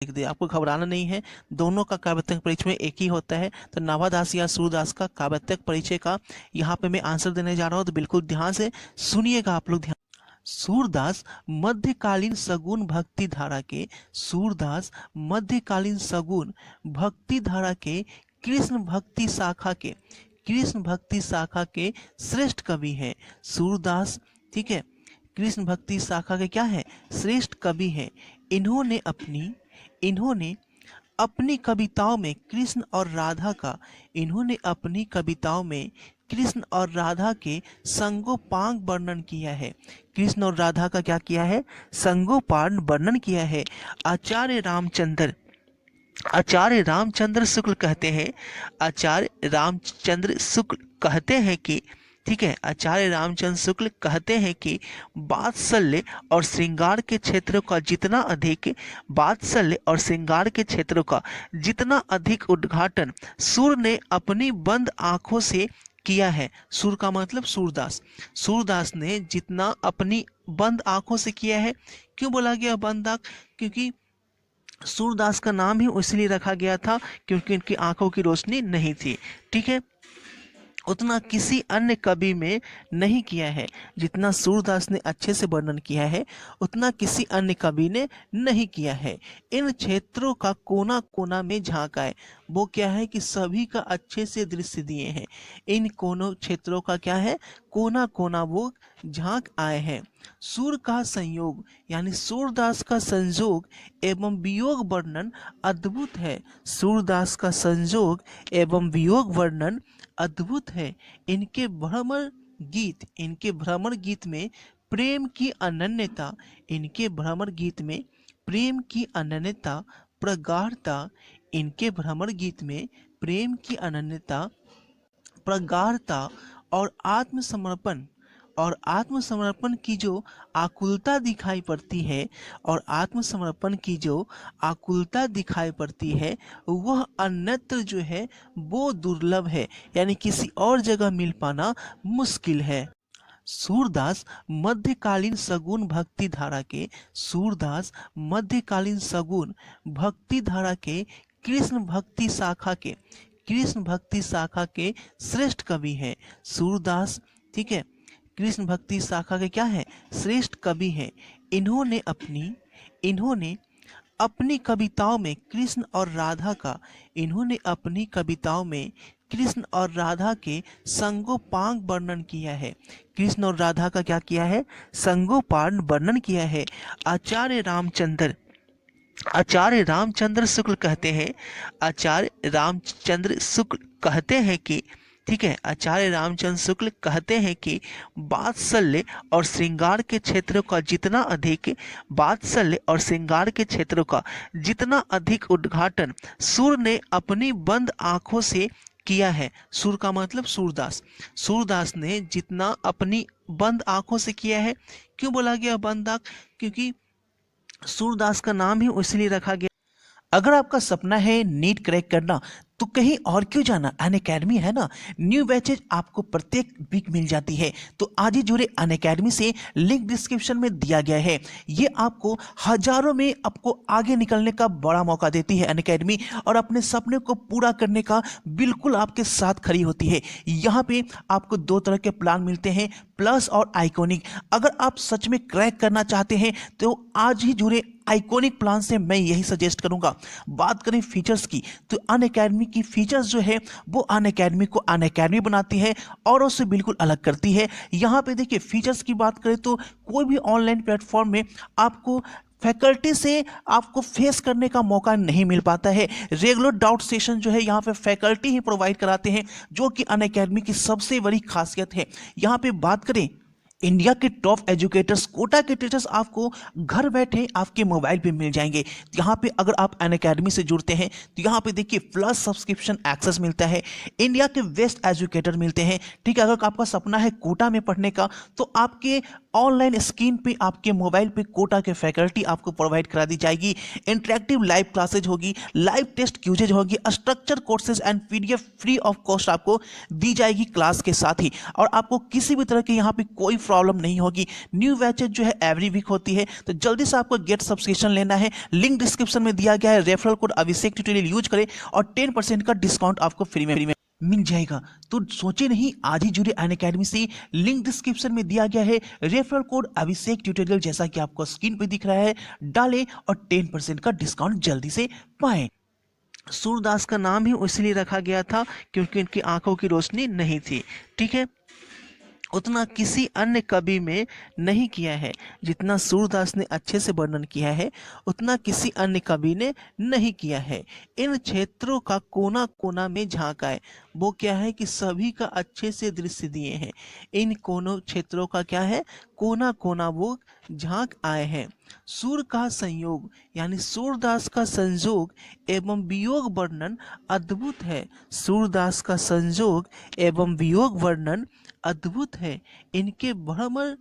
लिख दे, आपको घबराना नहीं है। दोनों का काव्यात्मक परिचय एक ही होता है। तो नाभादास या सूरदास का काव्यात्मक परिचय का यहाँ पे मैं आंसर देने जा रहा हूँ, तो बिल्कुल ध्यान से सुनिएगा आप लोग। ध्यान, सूरदास मध्यकालीन सगुन भक्ति धारा के सूरदास मध्यकालीन सगुन भक्ति धारा के कृष्ण भक्ति शाखा के श्रेष्ठ कवि हैं सूरदास। ठीक है, कृष्ण भक्ति शाखा के क्या है? श्रेष्ठ कवि हैं। इन्होंने अपनी कविताओं में कृष्ण और राधा के संगोपांग वर्णन किया है। कृष्ण और राधा का क्या किया है? संगोपांग वर्णन किया है। आचार्य रामचंद्र शुक्ल कहते हैं कि ठीक है, आचार्य रामचंद्र शुक्ल कहते हैं कि वात्सल्य और श्रृंगार के क्षेत्रों का जितना अधिक उद्घाटन सूर ने अपनी बंद आंखों से किया है। सूर का मतलब सूरदास ने जितना अपनी बंद आंखों से किया है। क्यों बोला गया बंद आंख? क्योंकि सूरदास का नाम ही इसलिए रखा गया था क्योंकि उनकी आंखों की रोशनी नहीं थी। ठीक है, उतना किसी अन्य कवि में नहीं किया है। जितना सूरदास ने अच्छे से वर्णन किया है उतना किसी अन्य कवि ने नहीं किया है। इन क्षेत्रों का कोना कोना में झांका है। वो क्या है कि सभी का अच्छे से दृश्य दिए हैं। इन कोनों क्षेत्रों का क्या है? कोना कोना वो झांक आए हैं। सूर का संयोग यानी सूरदास का संयोग एवं वियोग वर्णन अद्भुत है। सूरदास का संयोग एवं वियोग वर्णन अद्भुत है। इनके भ्रमर गीत में प्रेम की अनन्यता प्रगाढ़ता और आत्मसमर्पण की जो आकुलता दिखाई पड़ती है वह अन्यत्र जो है वो दुर्लभ है, यानी किसी और जगह मिल पाना मुश्किल है। सूरदास मध्यकालीन सगुन भक्ति धारा के कृष्ण भक्ति शाखा के श्रेष्ठ कवि हैं सूरदास। ठीक है, कृष्ण भक्ति शाखा के क्या है? श्रेष्ठ कवि हैं। इन्होंने अपनी कविताओं में कृष्ण और राधा के संगोपांग वर्णन किया है। कृष्ण और राधा का क्या किया है? संगोपांग वर्णन किया है। आचार्य रामचंद्र शुक्ल कहते हैं कि ठीक है, आचार्य रामचंद्र शुक्ल कहते हैं कि वात्सल्य और श्रृंगार के क्षेत्रों का जितना अधिक उद्घाटन सूर ने अपनी बंद आंखों से किया है। सूर का मतलब सूरदास ने जितना अपनी बंद आंखों से किया है। क्यों बोला गया बंद आंख? क्योंकि सूरदास का नाम ही इसलिए रखा गया। अगर आपका सपना है नीट क्रैक करना तो कहीं और क्यों जाना, अनअकैडमी है ना। न्यू बैचेज आपको प्रत्येक वीक मिल जाती है, तो आज ही जुड़े अनअकैडमी से। लिंक डिस्क्रिप्शन में दिया गया है। ये आपको हजारों में आपको आगे निकलने का बड़ा मौका देती है अनअकैडमी, और अपने सपने को पूरा करने का बिल्कुल आपके साथ खड़ी होती है। यहाँ पे आपको दो तरह के प्लान मिलते हैं, प्लस और आइकॉनिक। अगर आप सच में क्रैक करना चाहते हैं तो आज ही जुड़े आइकॉनिक प्लान से मैं यही सजेस्ट करूंगा। बात करें फीचर्स की, तो अनअकैडमी की फीचर्स जो है वो अनअकैडमी को अनअकैडमी बनाती है और उससे बिल्कुल अलग करती है। यहाँ पे देखिए, फीचर्स की बात करें तो कोई भी ऑनलाइन प्लेटफॉर्म में आपको फैकल्टी से आपको फेस करने का मौका नहीं मिल पाता है। रेगुलर डाउट सेशन जो है यहाँ पे फैकल्टी ही प्रोवाइड कराते हैं, जो कि अनअकैडमी की सबसे बड़ी खासियत है। यहाँ पे बात करें इंडिया के टॉप एजुकेटर्स, कोटा के टीचर्स आपको घर बैठे आपके मोबाइल पे मिल जाएंगे। यहाँ पे अगर आप अनअकैडमी से जुड़ते हैं तो यहाँ पे देखिए प्लस सब्सक्रिप्शन एक्सेस मिलता है, इंडिया के बेस्ट एजुकेटर मिलते हैं। ठीक है, अगर आपका सपना है कोटा में पढ़ने का तो आपके ऑनलाइन स्क्रीन पे आपके मोबाइल पे कोटा के फैकल्टी आपको प्रोवाइड करा दी जाएगी। इंटरेक्टिव लाइव क्लासेज होगी, लाइव टेस्ट क्यूजेज होगी, structure courses and PDF free of cost आपको दी जाएगी क्लास के साथ ही। और आपको किसी भी तरह के यहाँ पे कोई प्रॉब्लम नहीं होगी। न्यू बैचेज जो है एवरी वीक होती है, तो जल्दी से आपको गेट सब्सक्रिप्शन लेना है। लिंक डिस्क्रिप्शन में दिया गया है, रेफरल कोड अभिषेक ट्यूटोरियल यूज करें और 10% का डिस्काउंट आपको फ्री में मिल जाएगा। तो सोचे नहीं, आज ही जुड़े अनअकैडमी से। लिंक डिस्क्रिप्शन में दिया गया है, रेफरल कोड अभिषेक ट्यूटोरियल जैसा कि आपको स्क्रीन पे दिख रहा है, डालें और 10% का डिस्काउंट जल्दी से पाएं। सूरदास का नाम ही इसलिए रखा गया था क्योंकि इनकी आंखों की रोशनी नहीं थी। ठीक है, उतना किसी अन्य कवि में नहीं किया है जितना सूरदास ने अच्छे से वर्णन किया है, उतना किसी अन्य कवि ने नहीं किया है। इन क्षेत्रों का कोना कोना में झांका है, वो क्या है कि सभी का अच्छे से दृश्य दिए हैं। इन कोनों क्षेत्रों का क्या है, कोना कोना वो झांक आए हैं। सूर का संयोग यानी सूरदास का संयोग एवं वियोग वर्णन अद्भुत है। सूरदास का संयोग एवं वियोग वर्णन अद्भुत है। इनके भ्रमर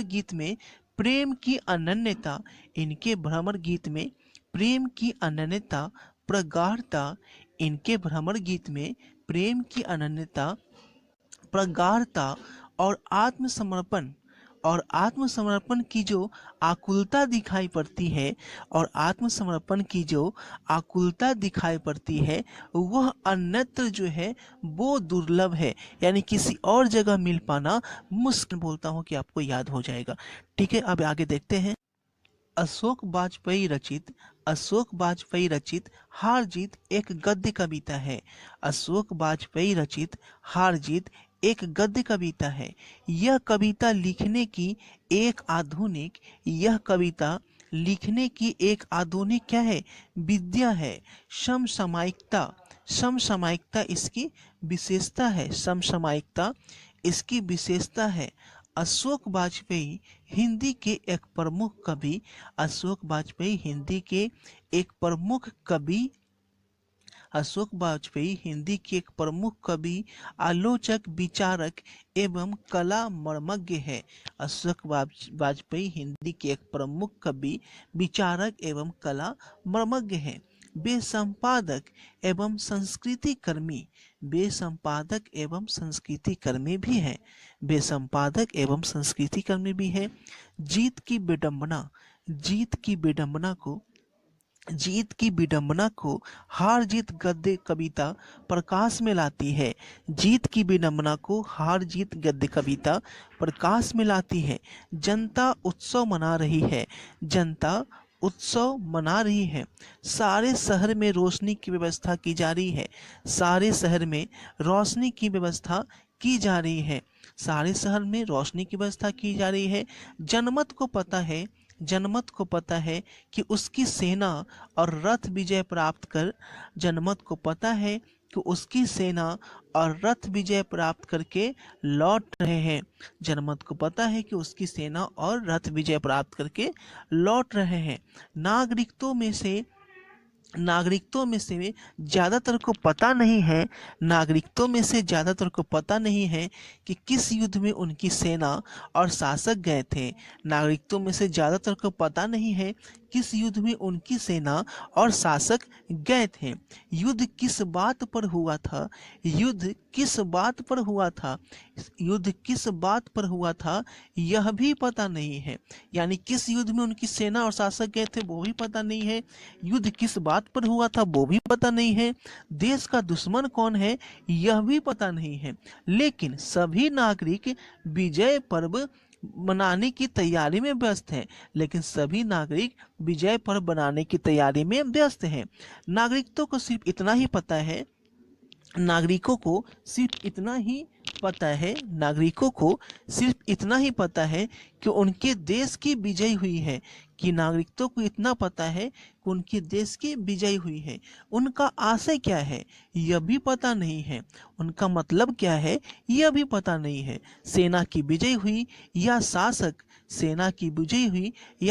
गीत में प्रेम की अनन्यता, इनके भ्रमर गीत में प्रेम की अनन्यता, प्रगाढ़ता, इनके भ्रमर गीत में प्रेम की अनन्यता, प्रगाढ़ता और आत्मसमर्पण की जो आकुलता दिखाई पड़ती है, और आत्मसमर्पण की जो आकुलता दिखाई पड़ती है, वह अन्यत्र जो है वो दुर्लभ है। यानी किसी और जगह मिल पाना मुश्किल। बोलता हूँ कि आपको याद हो जाएगा। ठीक है, अब आगे देखते हैं। अशोक वाजपेयी रचित हार जीत एक गद्य कविता है। अशोक वाजपेयी रचित हार जीत एक गद्य कविता है। यह कविता लिखने की एक आधुनिक क्या है, विद्या है। समसामयिकता इसकी विशेषता है। अशोक वाजपेयी हिंदी के एक प्रमुख कवि, आलोचक, विचारक एवं कला मर्मज्ञ है। अशोक वाजपेयी हिंदी के एक प्रमुख कवि, विचारक एवं कला मर्मज्ञ है। वे संपादक एवं संस्कृति कर्मी भी हैं। जीत की विडंबना को हार जीत गद्य कविता प्रकाश में लाती है। जनता उत्सव मना रही है। सारे शहर में रोशनी की व्यवस्था की जा रही है। जनमत को पता है कि उसकी सेना और रथ विजय प्राप्त करके लौट रहे हैं। नागरिकों में से ज़्यादातर को पता नहीं है कि किस युद्ध में उनकी सेना और शासक गए थे। युद्ध किस बात पर हुआ था यह भी पता नहीं है। यानी किस युद्ध में उनकी सेना और शासक गए थे वो भी पता नहीं है, युद्ध किस बात पर हुआ था वो भी पता नहीं है, देश का दुश्मन कौन है यह भी पता नहीं है। लेकिन सभी नागरिक विजय पर्व मनाने की तैयारी में व्यस्त हैं। नागरिकों को सिर्फ इतना ही पता है कि उनके देश की विजय हुई है। उनका आशय क्या है यह भी पता नहीं है। उनका मतलब क्या है यह भी पता नहीं है। सेना की विजय हुई या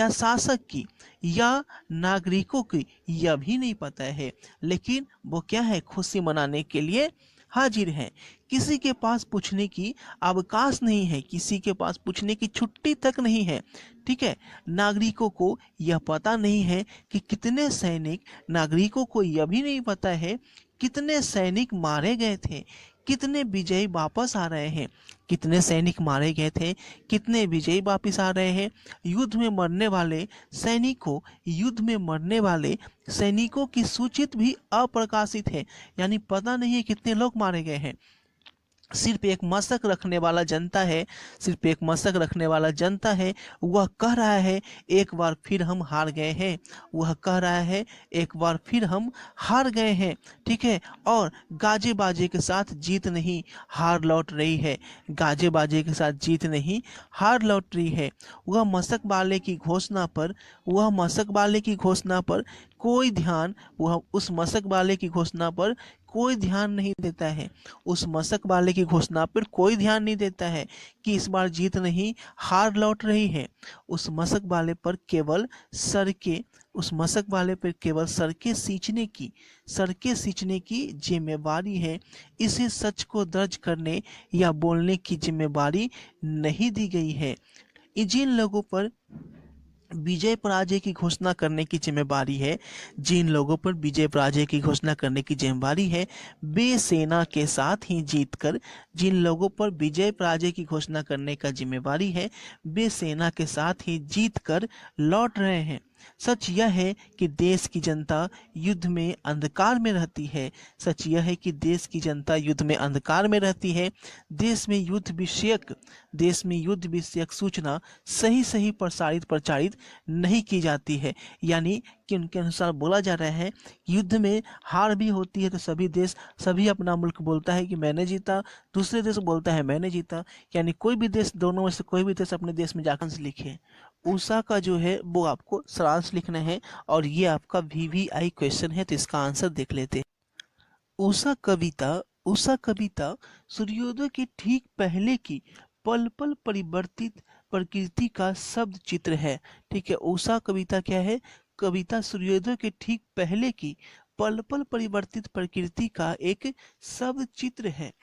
शासक की या नागरिकों की यह भी नहीं पता है। लेकिन वो क्या है, खुशी मनाने के लिए हाजिर है। किसी के पास पूछने की अवकाश नहीं है, किसी के पास पूछने की छुट्टी तक नहीं है। ठीक है, नागरिकों को यह पता नहीं है कि कितने सैनिक, नागरिकों को यह भी नहीं पता है कितने सैनिक मारे गए थे, कितने विजयी वापस आ रहे हैं, कितने सैनिक मारे गए थे, कितने विजयी वापस आ रहे हैं। युद्ध में मरने वाले सैनिकों की सूचित भी अप्रकाशित है, यानी पता नहीं है कितने लोग मारे गए हैं। सिर्फ एक मशक रखने वाला जनता है, वह कह रहा है एक बार फिर हम हार गए हैं, ठीक है। और गाजे बाजे के साथ जीत नहीं, हार लौट रही है। वह मशक वाले की घोषणा पर कोई ध्यान नहीं देता है, कि इस बार जीत नहीं, हार लौट रही है। उस मशक वाले पर केवल सड़कें सींचने की जिम्मेवारी है। इसे सच को दर्ज करने या बोलने की जिम्मेवारी नहीं दी गई है। जिन लोगों पर विजय पराजय की घोषणा करने की जिम्मेवारी है, वे सेना के साथ ही जीतकर लौट रहे हैं। सच यह है कि देश की जनता युद्ध में अंधकार में रहती है। देश में युद्ध विषयक सूचना सही प्रचारित नहीं की जाती है। यानी कि उनके अनुसार बोला जा रहा है युद्ध में हार भी होती है तो सभी अपना मुल्क बोलता है कि मैंने जीता, दूसरे देश बोलता है मैंने जीता। यानी कोई भी देश, दोनों में से कोई भी देश अपने देश में जाकर लिखे। उषा का जो है वो आपको सारांश लिखना है, और ये आपका VVI क्वेश्चन है, तो इसका आंसर देख लेते हैं। उषा कविता सूर्योदय के ठीक पहले की पल पल परिवर्तित प्रकृति का शब्द चित्र है, ठीक है। उषा कविता क्या है? कविता सूर्योदय के ठीक पहले की पल पल परिवर्तित प्रकृति का एक शब्द चित्र है।